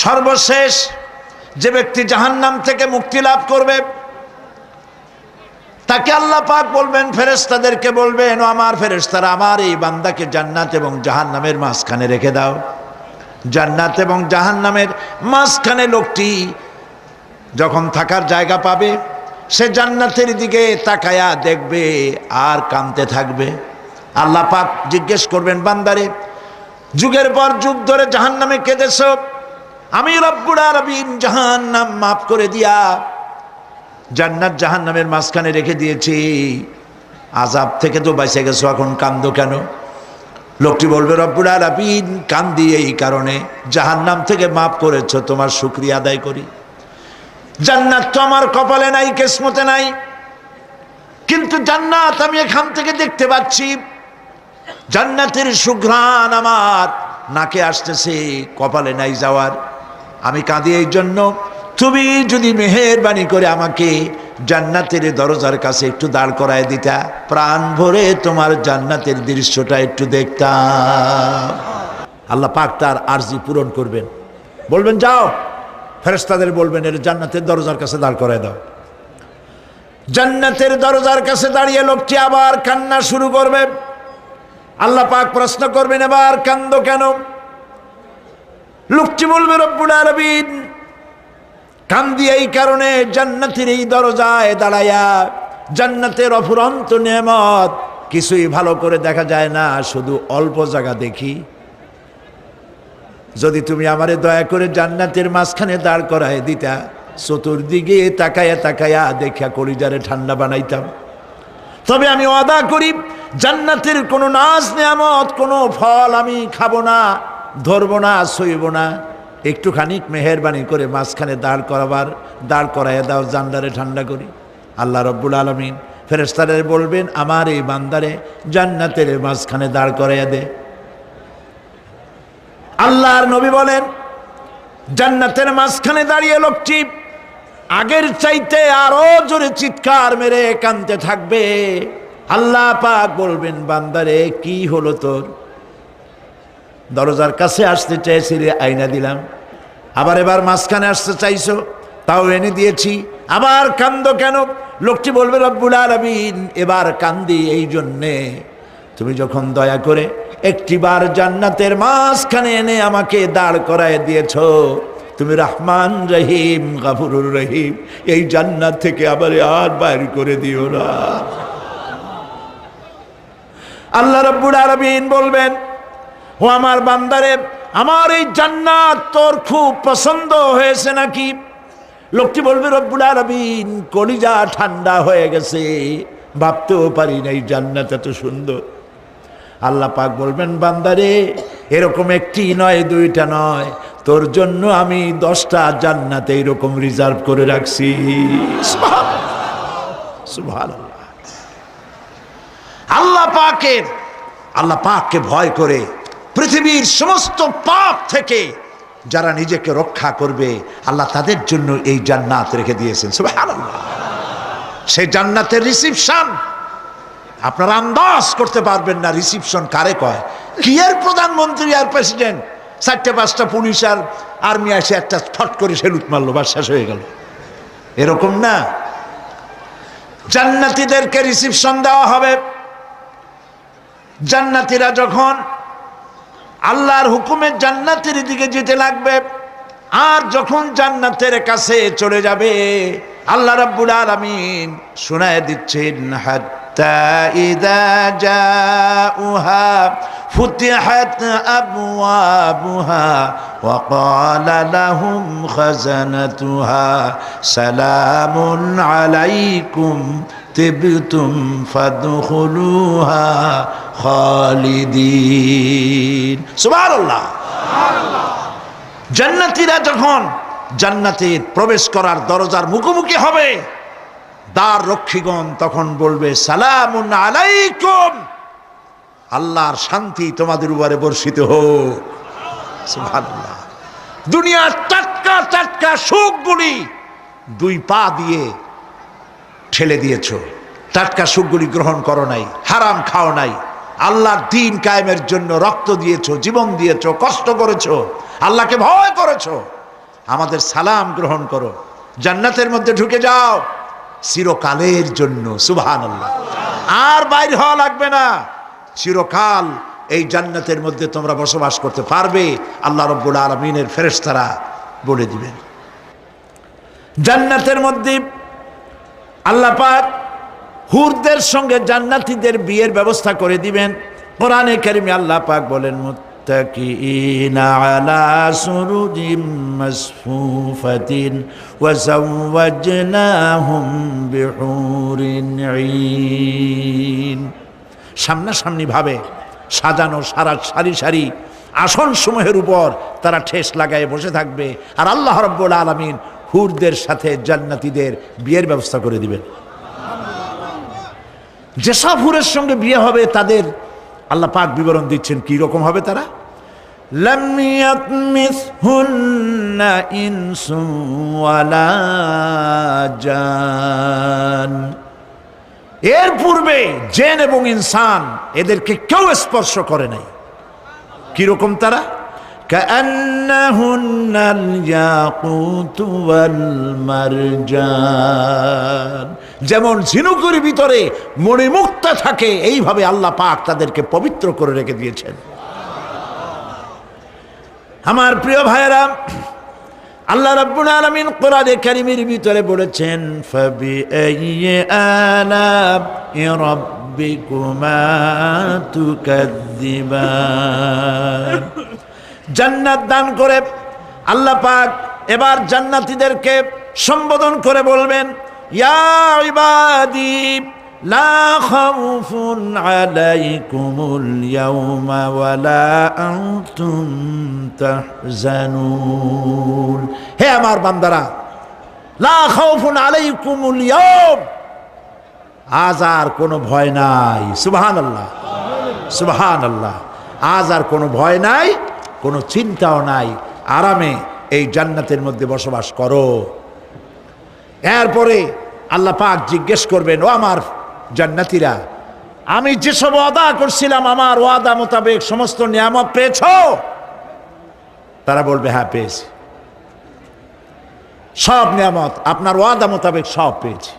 সর্বশেষ যে ব্যক্তি জাহান্নাম থেকে মুক্তি লাভ করবে তাকে আল্লাহ পাক বলবেন, ফেরেশতাদেরকে বলবেন, ও আমার ফেরেশতারা, আমার এই বান্দাকে জান্নাত এবং জাহান্নামের মাঝখানে রেখে দাও। জান্নাত এবং জাহান্নামের মাঝখানে লোকটি যখন থাকার জায়গা পাবে, সে জান্নাতের দিকে তাকায়া দেখবে আর কাঁদতে থাকবে। আল্লাহ পাক জিজ্ঞেস করবেন, বান্দারে, যুগের পর যুগ ধরে জাহান্নামে কেঁদেছ, আমি রব্বুল আলামিন জাহান্নাম মাফ করে দিয়া জান্নাত জাহান্নামের মাঝখানে রেখে দিয়েছি, আযাব থেকে তো বেঁচে গেছো, এখন কান্দো কেন? লোকটি বলবে, রব্বুল আলামিন কান্দি এই কারণে, জাহান্নাম থেকে মাফ করেছো, তোমার শুকরিয়া আদায় করি। জান্নাত তো আমার কপালে নাই, কিসমতে নাই, কিন্তু জান্নাত আমি এখান থেকে দেখতে পাচ্ছি, জান্নাতের সুঘ্রাণ আমার নাকে আসতেছে, কপালে নাই যাওয়ার। আমি কাঁদি এই জন্য, তুমি যদি মেহেরবানি করে আমাকে জান্নাতের দরজার কাছে একটু দাঁড় করায় দিতা, প্রাণ ভরে তোমার জান্নাতের দৃশ্যটা একটু দেখতাম। আল্লাহ পাক তার আরজি পূরণ করবেন, বলবেন, যাও, ফেরেশতাদের বলবেন, এর জান্নাতের দরজার কাছে দাঁড় করায় দাও। জান্নাতের দরজার কাছে দাঁড়িয়ে লোকটি আবার কান্না শুরু করবে। আল্লাহ পাক প্রশ্ন করবেন, এবার কান্দো কেন? লোকটি বলবে, রব্বুল আলামিন কান্দি এই কারণে, জান্নাতের এই দরজায় দাঁড়ায়া জান্নাতের অফুরন্ত নেয়ামত কিছুই ভালো করে দেখা যায় না, শুধু অল্প জায়গা দেখি। যদি তুমি আমারে দয়া করে জান্নাতের মাঝখানে দাঁড় করায় দিতা, চতুর্দিকে তাকায়া তাকায়া দেখা কলিজারে ঠান্ডা বানাইতাম। তবে আমি ওয়াদা করি, জান্নাতের কোনো নাজ নেয়ামত, কোনো ফল আমি খাবো না, ধরবো না, সইব না। একটুখানি মেহেরবানি করে মাঝখানে দাঁড় করাইয়া দাও, জান্নারে ঠান্ডা করি। আল্লাহ রব্বুল আলামিন ফেরেশতাদের বলবেন, আমার এই বান্দারে জান্নাতের মাঝখানে দাঁড় করাইয়া দে। আল্লাহর নবী বলেন, জান্নাতের মাঝখানে দাঁড়িয়ে লোকটি আগের চাইতে আরো জোরে চিৎকার মেরে কাঁদতে থাকবে। আল্লাহ পাক বলবেন, বান্দারে কি হলো তোর? দরজার কাছে আসতে চাইছিলে, আইনা দিলাম। আবার এবার মাঝখানে আসতে চাইছো, তাও এনে দিয়েছি, আবার কান্দো কেন? লোকটি বলবে, রব্বুল আলামিন এবার কান্দি এই জন্যে, তুমি যখন দয়া করে একটিবার জান্নাতের মাঝখানে এনে আমাকে দাঁড় করায় দিয়েছ, তুমি রহমান রহিম গফুরুর রহিম, এই জান্নাত থেকে আবার আর বাইর করে দিও না। আল্লাহ রাব্বুল আলামিন বলবেন, ও আমার বান্দারে, আমার এই জান্নাত তোর খুব পছন্দ হয়েছে নাকি? লোকটি বলবে, রব্বুল আলামিন কলিজা ঠান্ডা হয়ে গেছে, ভাবতেও পারি না এই জান্নাত এত সুন্দর। আল্লাহ পাক বলবেন, বান্দারে, এরকম একটি নয়, দুইটা নয়, তোর জন্য আমি 10টা জান্নাত এইরকম রিজার্ভ করে রাখছি। সুবহানাল্লাহ। আল্লাহ পাককে ভয় করে পৃথিবীর সমস্ত পাপ থেকে যারা নিজেকে রক্ষা করবে, আল্লাহ তাদের জন্য এই জান্নাত রেখে দিয়েছেন। সুবহানাল্লাহ। সেই জান্নাতের রিসিপশন আপনারা আন্দাজ করতে পারবেন না, রিসিপশন কারে কয়। কি এর প্রধানমন্ত্রী আর প্রেসিডেন্ট, 4-5টা পুলিশ আর আর্মি আসে, একটা ফট করে সেলুট মারলো, বা শেষ হয়ে গেল, এরকম না। জান্নাতীদেরকে রিসিপশন দেওয়া হবে। জান্নাতীরা যখন আল্লাহর হুকুমে জান্নাতের দিকে যেতে লাগবে, আর যখন জান্নাতের কাছে চলে যাবে, আল্লাহ রাব্বুল আলামিন শোনায় দিচ্ছেন, হাত্তা ইযা জাউহা ফুতিহাত আবওয়াবুহা ওয়া ক্বালা লাহুম খাজানাতুহা সালামুন আলাইকুম তিবতুম ফাদখুলুহা খালিদিন। সুবহানাল্লাহ। জান্নাতীরা যখন জান্নাতে প্রবেশ করার দরজার মুখোমুখি হবে, দ্বার রক্ষীগণ তখন বলবে, সালামুন আলাইকুম, আল্লাহর শান্তি তোমাদের উপরে বর্ষিত হোক। সুবহানাল্লাহ। দুনিয়ার টাটকা টাটকা সুখগুলি 2 পা দিয়ে ঠেলে দিয়েছো, টাটকা সুখগুলি গ্রহণ করো নাই, হারাম খাও নাই, আল্লাহর দ্বীন কায়েমের জন্য রক্ত দিয়েছো, জীবন দিয়েছো, কষ্ট করেছো, আল্লাহকে ভয় করেছো, আমাদের সালাম গ্রহণ করো, জান্নাতের মধ্যে ঢুকে যাও চিরকালের জন্য। সুবহানাল্লাহ। আর বাইর হওয়া লাগবে না, চিরকাল এই জান্নাতের মধ্যে তোমরা বসবাস করতে পারবে, আল্লাহ রাব্বুল আলামিনের ফেরেশতারা বলে দিবেন। জান্নাতের মধ্যে আল্লাহ পাক হুরদের সঙ্গে জান্নাতীদের বিয়ের ব্যবস্থা করে দিবেন। কোরআনে কারিমে আল্লাহ পাক বলেন, মুত্তাকিইনা আলা সুরুজিম মাসফুফাতিন ওয়া যাওয়াজনাহুম বিহুরিন ঈন। সামনাসামনি ভাবে সাজানো সারি সারি আসন সমূহের উপর তারা ঠেস লাগায় বসে থাকবে, আর আল্লাহ রাব্বুল আলামিন হুরদের সাথে জান্নাতীদের বিয়ের ব্যবস্থা করে দিবেন। যেসব হুরের সঙ্গে বিয়ে হবে তাদের আল্লাহ পাক বিবরণ দিচ্ছেন কি রকম হবে তারা। লাম ইয়াতমিসহুন্না ইনসুন ওয়ালা জান। এর পূর্বে জিন এবং ইনসান এদেরকে কেউ স্পর্শ করে নাই। কি রকম তারা? কাআন্নাহুন্নাল ইয়াকুতু ওয়াল মারজান। যেমন ঝিনুকের ভিতরে মণিমুক্তা থাকে, এইভাবে আল্লাহ পাক তাদেরকে পবিত্র করে রেখে দিয়েছেন। আমার প্রিয় ভাইয়েরা, আল্লাহ রাব্বুল আলামিন কোরআনে কারীমের ভিতরে বলেছেন, ফাবিআইয়ি আলা'i রাব্বিকুমা তুকাযযিবান। জান্নাত দান করে আল্লাহ পাক এবার জান্নাতীদেরকে সম্বোধন করে বলবেন, ইয়া ইবাদি লা খাউফুন আলাইকুমুল ইয়াওমা ওয়ালা আনতুম তাহজানুন। হে আমার বান্দারা, লা খাউফুন আলাইকুমুল ইয়াওম, আজ আর কোনো ভয় নাই। সুবহানাল্লাহ, সুবহানাল্লাহ। আজ আর কোনো ভয় নাই, কোনো চিন্তাও নাই, আরামে এই জান্নাতের মধ্যে বসবাস করো। এরপরে আল্লাহ পাক জিজ্ঞেস করবেন, ও আমার জান্নাতীরা, আমি যেসব ওয়াদা করছিলাম আমার ওয়াদা মোতাবেক সমস্ত নিয়ামত পেয়েছো? তারা বলবে, হ্যাঁ পেয়েছি, সব নিয়ামত আপনার ওয়াদা মোতাবেক সব পেয়েছি।